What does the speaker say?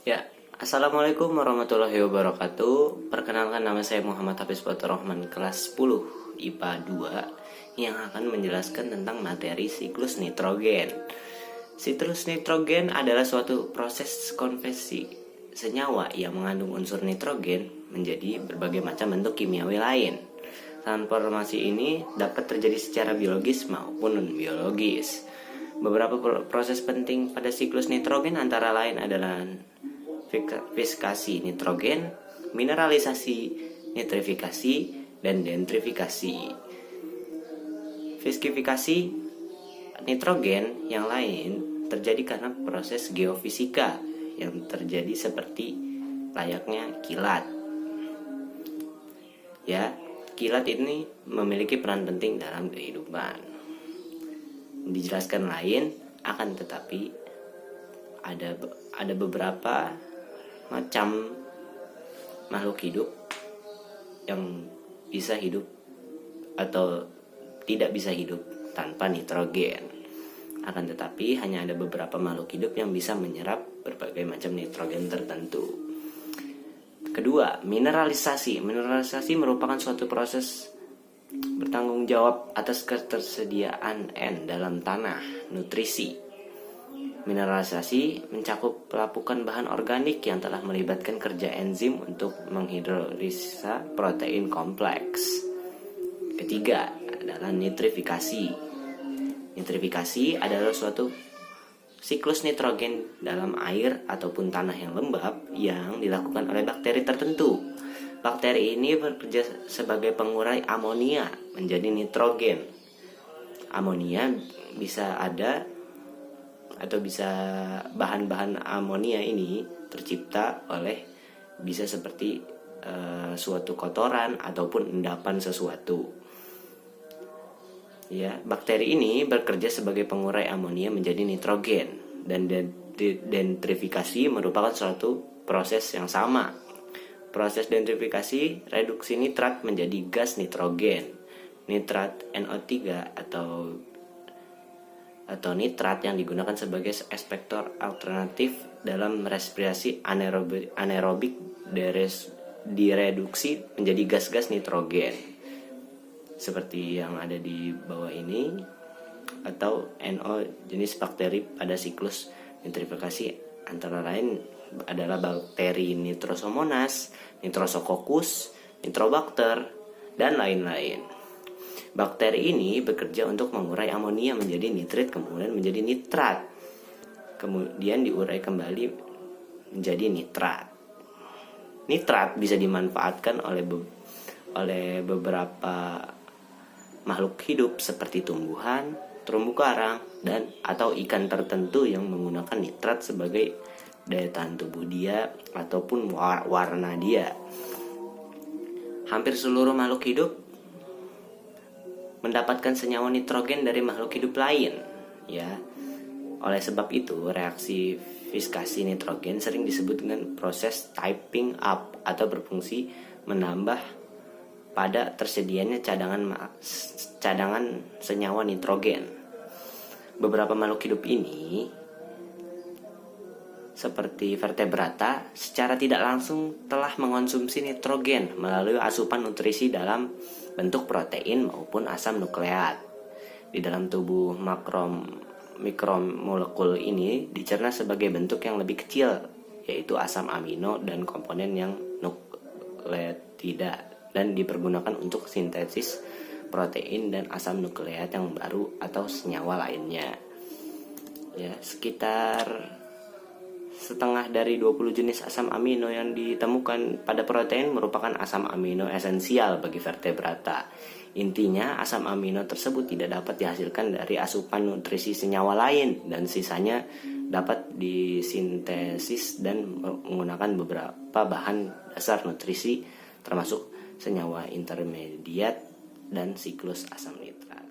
Ya, Assalamualaikum warahmatullahi wabarakatuh. Perkenalkan, nama saya Muhammad Hafiz Fathur-Rahman, kelas 10 IPA 2, yang akan menjelaskan tentang materi siklus nitrogen. Siklus nitrogen adalah suatu proses konversi senyawa yang mengandung unsur nitrogen menjadi berbagai macam bentuk kimiawi lain. Transformasi ini dapat terjadi secara biologis maupun non-biologis. Beberapa proses penting pada siklus nitrogen antara lain adalah fiskasi nitrogen, mineralisasi, nitrifikasi, dan denitrifikasi. Fiskifikasi nitrogen yang lain terjadi karena proses geofisika yang terjadi seperti layaknya kilat. Ya, kilat ini memiliki peran penting dalam kehidupan. Dijelaskan lain, akan tetapi ada beberapa macam makhluk hidup yang bisa hidup atau tidak bisa hidup tanpa nitrogen. Akan tetapi hanya ada beberapa makhluk hidup yang bisa menyerap berbagai macam nitrogen tertentu. Kedua, mineralisasi. Mineralisasi merupakan suatu proses bertanggung jawab atas ketersediaan N dalam tanah, nutrisi. Mineralisasi mencakup pelapukan bahan organik yang telah melibatkan kerja enzim untuk menghidrolisa protein kompleks. Ketiga adalah nitrifikasi. Nitrifikasi adalah suatu siklus nitrogen dalam air ataupun tanah yang lembab yang dilakukan oleh bakteri tertentu. Bakteri ini bekerja sebagai pengurai amonia menjadi nitrogen. Amonia bisa ada atau bisa bahan-bahan amonia ini tercipta oleh bisa seperti suatu kotoran ataupun endapan sesuatu. Ya, bakteri ini bekerja sebagai pengurai amonia menjadi nitrogen, dan denitrifikasi merupakan suatu proses yang sama. Proses denitrifikasi reduksi nitrat menjadi gas nitrogen. Nitrat NO3 atau nitrat yang digunakan sebagai efektor alternatif dalam respirasi anaerobik direduksi menjadi gas-gas nitrogen seperti yang ada di bawah ini, atau NO jenis bakteri pada siklus nitrifikasi antara lain adalah bakteri Nitrosomonas, Nitrosococcus, Nitrobacter, dan lain-lain. Bakteri ini bekerja untuk mengurai amonia menjadi nitrit, kemudian menjadi nitrat, kemudian diurai kembali menjadi nitrat. Nitrat bisa dimanfaatkan oleh beberapa makhluk hidup seperti tumbuhan, terumbu karang, dan atau ikan tertentu yang menggunakan nitrat sebagai daya tahan tubuh dia ataupun warna dia. Hampir seluruh makhluk hidup mendapatkan senyawa nitrogen dari makhluk hidup lain, ya. Oleh sebab itu, reaksi fiskasi nitrogen sering disebut dengan proses typing up atau berfungsi menambah pada tersedianya cadangan senyawa nitrogen. Beberapa makhluk hidup ini seperti vertebrata secara tidak langsung telah mengonsumsi nitrogen melalui asupan nutrisi dalam bentuk protein maupun asam nukleat. Di dalam tubuh mikromolekul ini dicerna sebagai bentuk yang lebih kecil, yaitu asam amino dan komponen yang nukleotida, dan dipergunakan untuk sintesis protein dan asam nukleat yang baru atau senyawa lainnya. Ya, sekitar setengah dari 20 jenis asam amino yang ditemukan pada protein merupakan asam amino esensial bagi vertebrata. Intinya, asam amino tersebut tidak dapat dihasilkan dari asupan nutrisi senyawa lain, dan sisanya dapat disintesis dan menggunakan beberapa bahan dasar nutrisi termasuk senyawa intermediat dan siklus asam nitrat.